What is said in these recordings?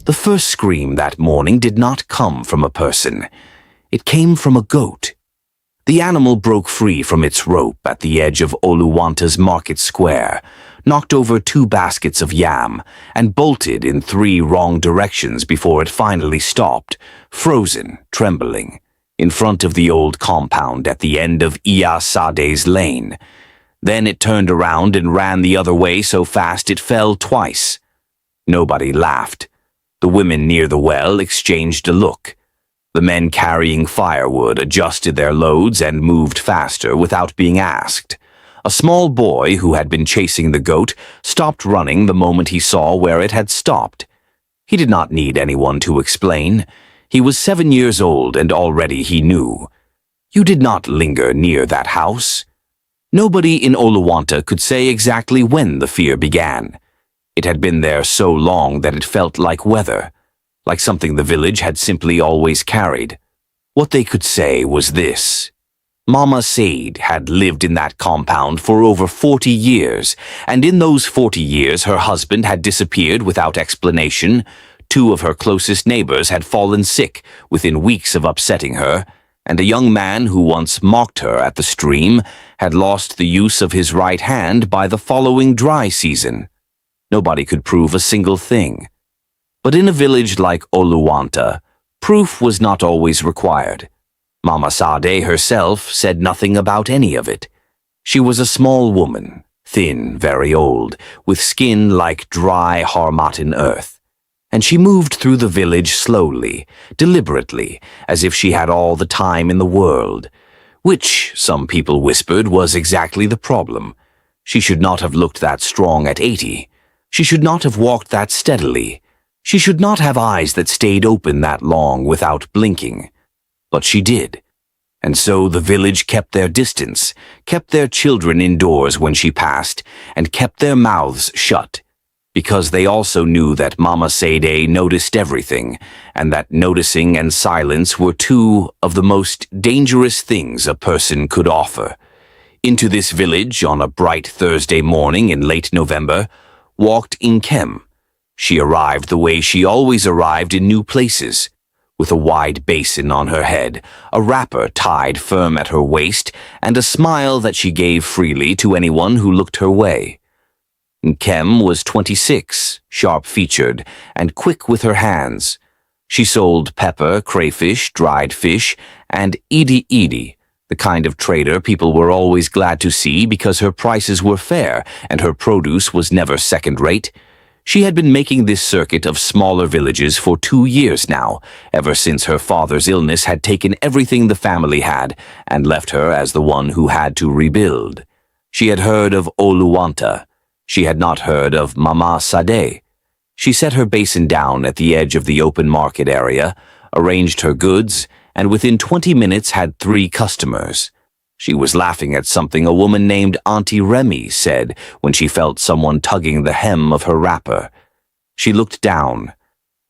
The first scream that morning did not come from a person. It came from a goat. The animal broke free from its rope at the edge of Oluwanta's market square, knocked over 2 baskets of yam, and bolted in 3 wrong directions before it finally stopped, frozen, trembling, in front of the old compound at the end of Mama Sade's lane. Then it turned around and ran the other way so fast it fell twice. Nobody laughed. The women near the well exchanged a look. The men carrying firewood adjusted their loads and moved faster without being asked. A small boy who had been chasing the goat stopped running the moment he saw where it had stopped. He did not need anyone to explain. He was 7 years old and already he knew. You did not linger near that house. Nobody in Oluwanta could say exactly when the fear began. It had been there so long that it felt like weather, like something the village had simply always carried. What they could say was this: Mama Sade had lived in that compound for over 40 years, and in those 40 years her husband had disappeared without explanation. 2 of her closest neighbors had fallen sick within weeks of upsetting her, and a young man who once mocked her at the stream had lost the use of his right hand by the following dry season. Nobody could prove a single thing. But in a village like Oluwanta, proof was not always required. Mama Sade herself said nothing about any of it. She was a small woman, thin, very old, with skin like dry Harmattan earth. And she moved through the village slowly, deliberately, as if she had all the time in the world, which, some people whispered, was exactly the problem. She should not have looked that strong at 80. She should not have walked that steadily. She should not have eyes that stayed open that long without blinking. But she did. And so the village kept their distance, kept their children indoors when she passed, and kept their mouths shut, because they also knew that Mama Sade noticed everything, and that noticing and silence were 2 of the most dangerous things a person could offer. Into this village on a bright Thursday morning in late November walked Nkem. She arrived the way she always arrived in new places, with a wide basin on her head, a wrapper tied firm at her waist, and a smile that she gave freely to anyone who looked her way. Nkem was 26, sharp-featured, and quick with her hands. She sold pepper, crayfish, dried fish, and idi, the kind of trader people were always glad to see because her prices were fair and her produce was never second-rate. She had been making this circuit of smaller villages for 2 years now, ever since her father's illness had taken everything the family had and left her as the one who had to rebuild. She had heard of Oluwanta. She had not heard of Mama Sade. She set her basin down at the edge of the open market area, arranged her goods, and within 20 minutes had 3 customers. She was laughing at something a woman named Auntie Remy said when she felt someone tugging the hem of her wrapper. She looked down.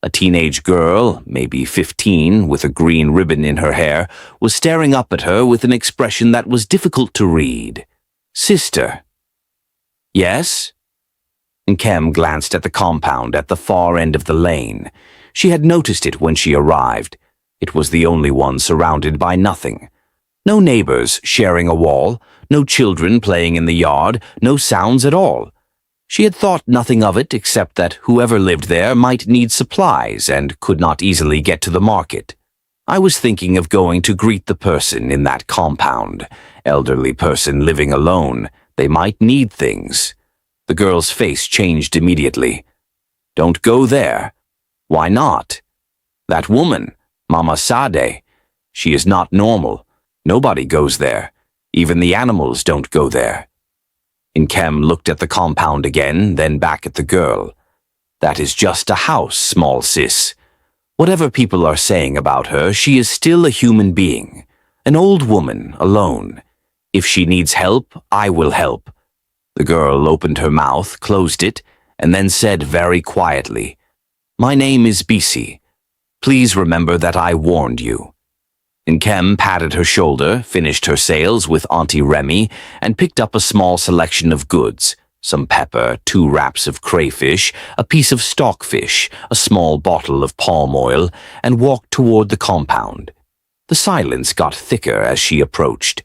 A teenage girl, maybe 15, with a green ribbon in her hair, was staring up at her with an expression that was difficult to read. "Sister." "Yes?" Nkem glanced at the compound at the far end of the lane. She had noticed it when she arrived. It was the only one surrounded by nothing. No neighbors sharing a wall, no children playing in the yard, no sounds at all. She had thought nothing of it except that whoever lived there might need supplies and could not easily get to the market. "I was thinking of going to greet the person in that compound. Elderly person living alone. They might need things." The girl's face changed immediately. "Don't go there." "Why not?" "That woman, Mama Sade. She is not normal. Nobody goes there. Even the animals don't go there." Nkem looked at the compound again, then back at the girl. "That is just a house, small sis. Whatever people are saying about her, she is still a human being. An old woman, alone. If she needs help, I will help." The girl opened her mouth, closed it, and then said very quietly, "My name is Bisi. Please remember that I warned you." Nkem patted her shoulder, finished her sales with Auntie Remy, and picked up a small selection of goods, some pepper, 2 wraps of crayfish, a piece of stockfish, a small bottle of palm oil, and walked toward the compound. The silence got thicker as she approached.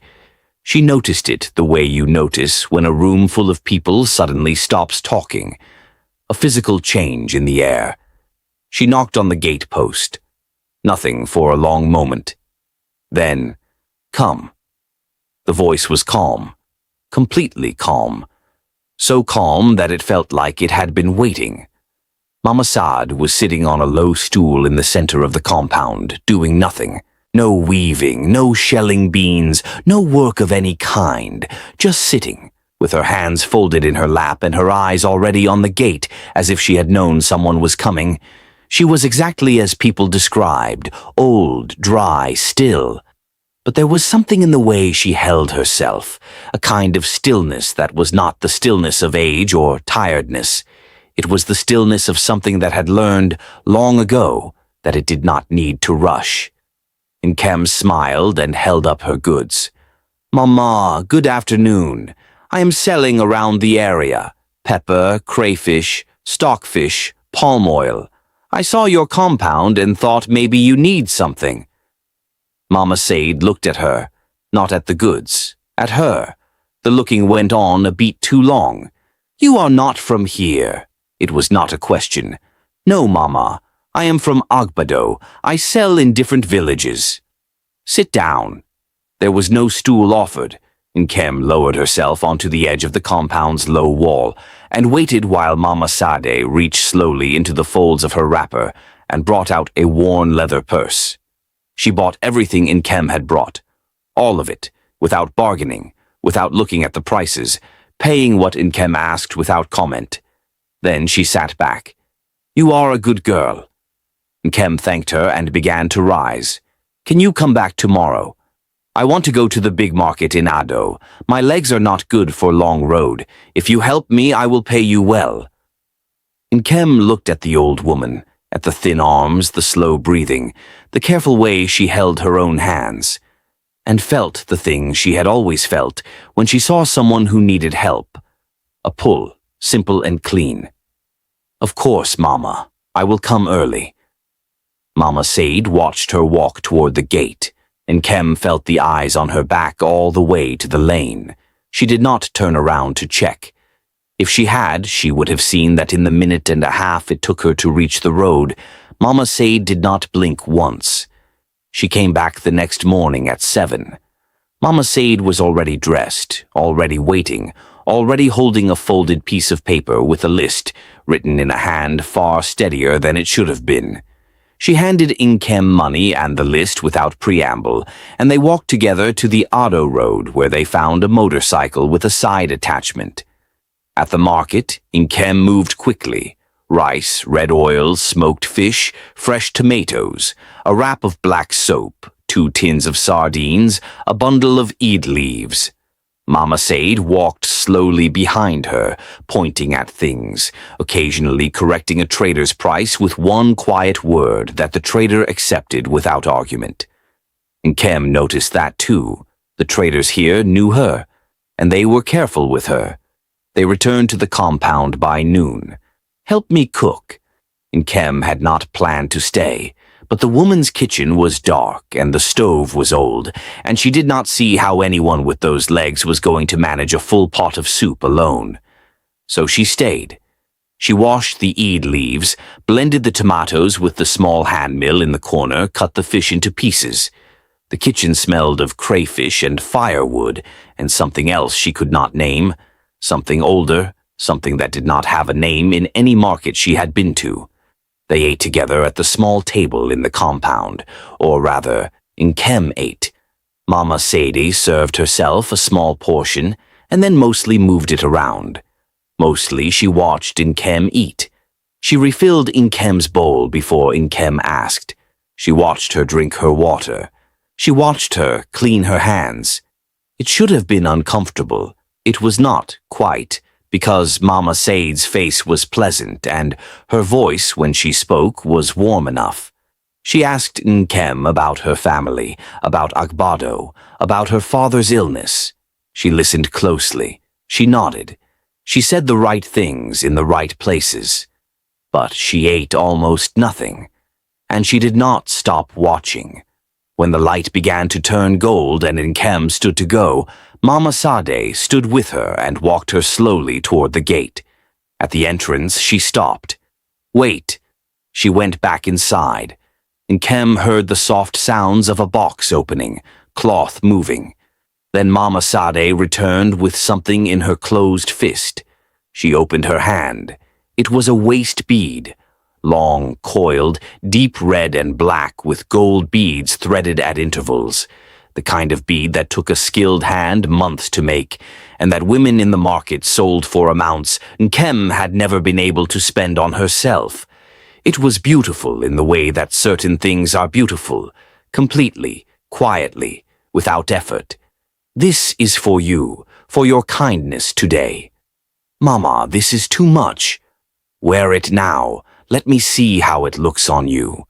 She noticed it the way you notice when a room full of people suddenly stops talking. A physical change in the air. She knocked on the gate post. Nothing for a long moment. Then, "Come." The voice was calm. Completely calm. So calm that it felt like it had been waiting. Mama Sade was sitting on a low stool in the center of the compound, doing nothing. No weaving, no shelling beans, no work of any kind, just sitting, with her hands folded in her lap and her eyes already on the gate, as if she had known someone was coming. She was exactly as people described, old, dry, still. But there was something in the way she held herself, a kind of stillness that was not the stillness of age or tiredness. It was the stillness of something that had learned long ago that it did not need to rush. Nkem smiled and held up her goods. "Mama, good afternoon. I am selling around the area. Pepper, crayfish, stockfish, palm oil. I saw your compound and thought maybe you need something." Mama Sade looked at her, not at the goods, at her. The looking went on a beat too long. "You are not from here." It was not a question. "No, Mama. I am from Agbado. I sell in different villages." "Sit down." There was no stool offered. Nkem lowered herself onto the edge of the compound's low wall and waited while Mama Sade reached slowly into the folds of her wrapper and brought out a worn leather purse. She bought everything Nkem had brought. All of it, without bargaining, without looking at the prices, paying what Nkem asked without comment. Then she sat back. "You are a good girl." Nkem thanked her and began to rise. "Can you come back tomorrow? I want to go to the big market in Ado. My legs are not good for long road. If you help me, I will pay you well." Nkem looked at the old woman, at the thin arms, the slow breathing, the careful way she held her own hands, and felt the thing she had always felt when she saw someone who needed help. A pull, simple and clean. "Of course, Mama. I will come early." Mama Sade watched her walk toward the gate, and Nkem felt the eyes on her back all the way to the lane. She did not turn around to check. If she had, she would have seen that in the minute and a half it took her to reach the road, Mama Sade did not blink once. She came back the next morning at 7. Mama Sade was already dressed, already waiting, already holding a folded piece of paper with a list, written in a hand far steadier than it should have been. She handed Nkem money and the list without preamble, and they walked together to the Ado Road where they found a motorcycle with a side attachment. At the market, Nkem moved quickly. Rice, red oil, smoked fish, fresh tomatoes, a wrap of black soap, 2 tins of sardines, a bundle of eid leaves. Mama Sade walked slowly behind her, pointing at things, occasionally correcting a trader's price with one quiet word that the trader accepted without argument. Nkem noticed that too. The traders here knew her, and they were careful with her. They returned to the compound by noon. "Help me cook." Nkem had not planned to stay, but the woman's kitchen was dark and the stove was old, and she did not see how anyone with those legs was going to manage a full pot of soup alone. So she stayed. She washed the eid leaves, blended the tomatoes with the small hand mill in the corner, cut the fish into pieces. The kitchen smelled of crayfish and firewood and something else she could not name. Something older, something that did not have a name in any market she had been to. They ate together at the small table in the compound, or rather, Nkem ate. Mama Sade served herself a small portion, and then mostly moved it around. Mostly she watched Nkem eat. She refilled Nkem's bowl before Nkem asked. She watched her drink her water. She watched her clean her hands. It should have been uncomfortable. It was not, quite, because Mama Sade's face was pleasant and her voice, when she spoke, was warm enough. She asked Nkem about her family, about Agbado, about her father's illness. She listened closely. She nodded. She said the right things in the right places, but she ate almost nothing, and she did not stop watching. When the light began to turn gold and Nkem stood to go, Mama Sade stood with her and walked her slowly toward the gate. At the entrance, she stopped. "Wait." She went back inside. Nkem heard the soft sounds of a box opening, cloth moving. Then Mama Sade returned with something in her closed fist. She opened her hand. It was a waist bead. Long, coiled, deep red and black with gold beads threaded at intervals. The kind of bead that took a skilled hand months to make, and that women in the market sold for amounts Nkem had never been able to spend on herself. It was beautiful in the way that certain things are beautiful, completely, quietly, without effort. "This is for you, for your kindness today." "Mama, this is too much." "Wear it now. Let me see how it looks on you."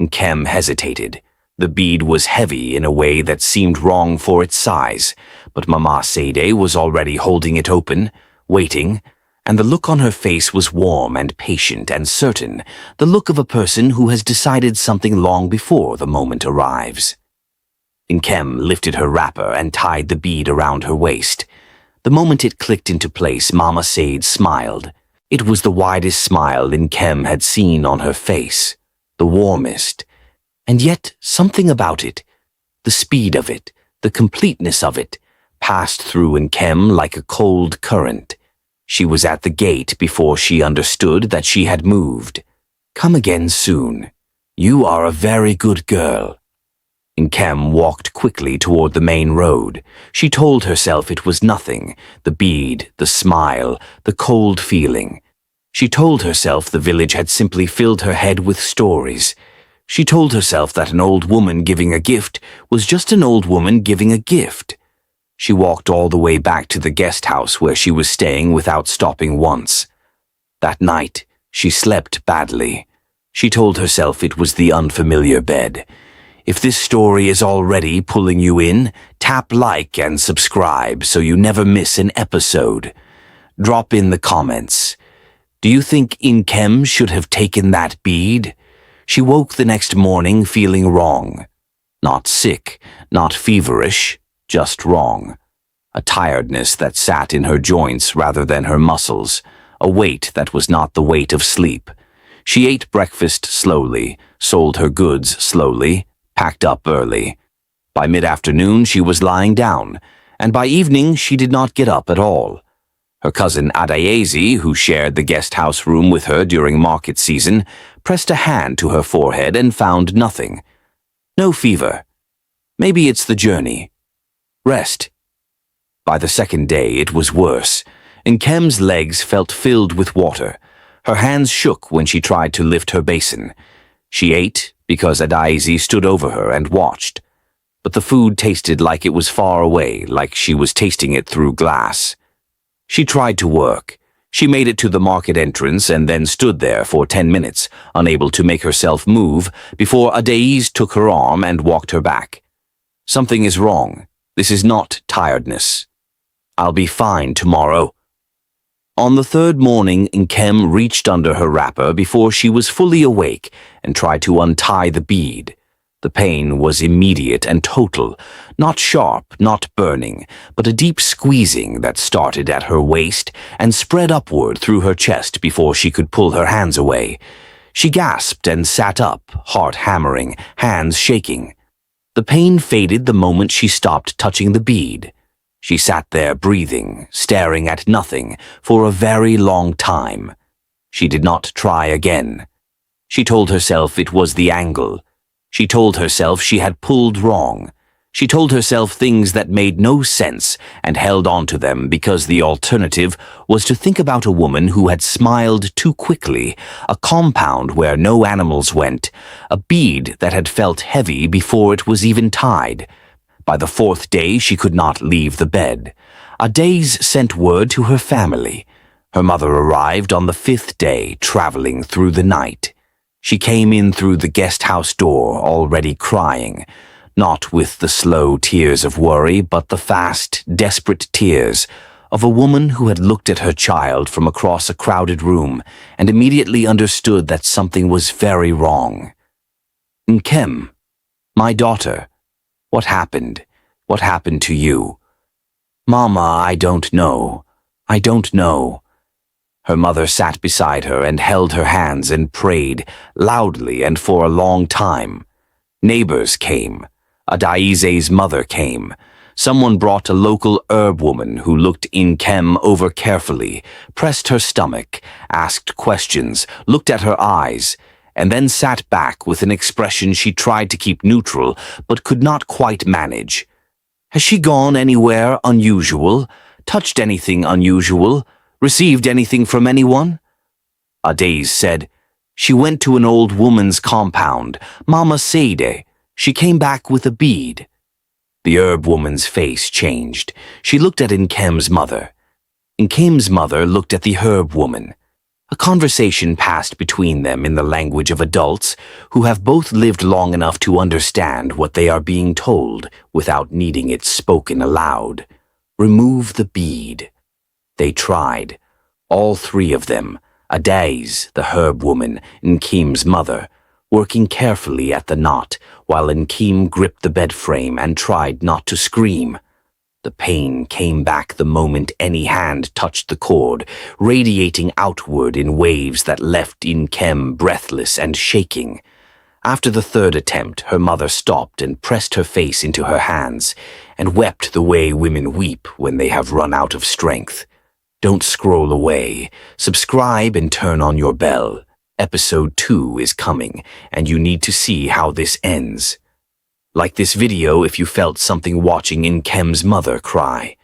Nkem hesitated. The bead was heavy in a way that seemed wrong for its size, but Mama Sade was already holding it open, waiting, and the look on her face was warm and patient and certain, the look of a person who has decided something long before the moment arrives. Nkem lifted her wrapper and tied the bead around her waist. The moment it clicked into place, Mama Sade smiled. It was the widest smile Nkem had seen on her face, the warmest. And yet something about it, the speed of it, the completeness of it, passed through Nkem like a cold current. She was at the gate before she understood that she had moved. "Come again soon. You are a very good girl." Nkem walked quickly toward the main road. She told herself it was nothing, the bead, the smile, the cold feeling. She told herself the village had simply filled her head with stories. She told herself that an old woman giving a gift was just an old woman giving a gift. She walked all the way back to the guest house where she was staying without stopping once. That night, she slept badly. She told herself it was the unfamiliar bed. If this story is already pulling you in, tap like and subscribe so you never miss an episode. Drop in the comments. Do you think Nkem should have taken that bead? She woke the next morning feeling wrong. Not sick, not feverish, just wrong. A tiredness that sat in her joints rather than her muscles, a weight that was not the weight of sleep. She ate breakfast slowly, sold her goods slowly, packed up early. By mid-afternoon she was lying down, and by evening she did not get up at all. Her cousin Adaeze, who shared the guest house room with her during market season, pressed a hand to her forehead and found nothing. No fever. Maybe it's the journey. Rest. By the second day it was worse. Nkem's legs felt filled with water. Her hands shook when she tried to lift her basin. She ate because Adaeze stood over her and watched. But the food tasted like it was far away, like she was tasting it through glass. She tried to work. She made it to the market entrance and then stood there for 10 minutes, unable to make herself move, before Adaeze took her arm and walked her back. Something is wrong. This is not tiredness. I'll be fine tomorrow. On the third morning, Nkem reached under her wrapper before she was fully awake and tried to untie the bead. The pain was immediate and total, not sharp, not burning, but a deep squeezing that started at her waist and spread upward through her chest before she could pull her hands away. She gasped and sat up, heart hammering, hands shaking. The pain faded the moment she stopped touching the bead. She sat there breathing, staring at nothing, for a very long time. She did not try again. She told herself it was the angle. She told herself she had pulled wrong. She told herself things that made no sense and held on to them because the alternative was to think about a woman who had smiled too quickly, a compound where no animals went, a bead that had felt heavy before it was even tied. By the fourth day, she could not leave the bed. Adaeze sent word to her family. Her mother arrived on the fifth day, traveling through the night. She came in through the guest house door, already crying, not with the slow tears of worry, but the fast, desperate tears of a woman who had looked at her child from across a crowded room and immediately understood that something was very wrong. "Nkem, my daughter, what happened? What happened to you?" "Mama, I don't know. I don't know." Her mother sat beside her and held her hands and prayed, loudly and for a long time. Neighbors came. Adaize's mother came. Someone brought a local herb woman who looked Nkem over carefully, pressed her stomach, asked questions, looked at her eyes, and then sat back with an expression she tried to keep neutral but could not quite manage. "Has she gone anywhere unusual? Touched anything unusual? Received anything from anyone?" Adaize said, "She went to an old woman's compound, Mama Sade. She came back with a bead." The herb woman's face changed. She looked at Nkem's mother. Nkem's mother looked at the herb woman. A conversation passed between them in the language of adults who have both lived long enough to understand what they are being told without needing it spoken aloud. "Remove the bead." They tried. All three of them, Adaize, the herb woman, Nkem's mother, working carefully at the knot while Nkem gripped the bed frame and tried not to scream. The pain came back the moment any hand touched the cord, radiating outward in waves that left Nkem breathless and shaking. After the third attempt, her mother stopped and pressed her face into her hands and wept the way women weep when they have run out of strength. Don't scroll away. Subscribe and turn on your bell. Episode 2 is coming, and you need to see how this ends. Like this video if you felt something watching Nkem's mother cry.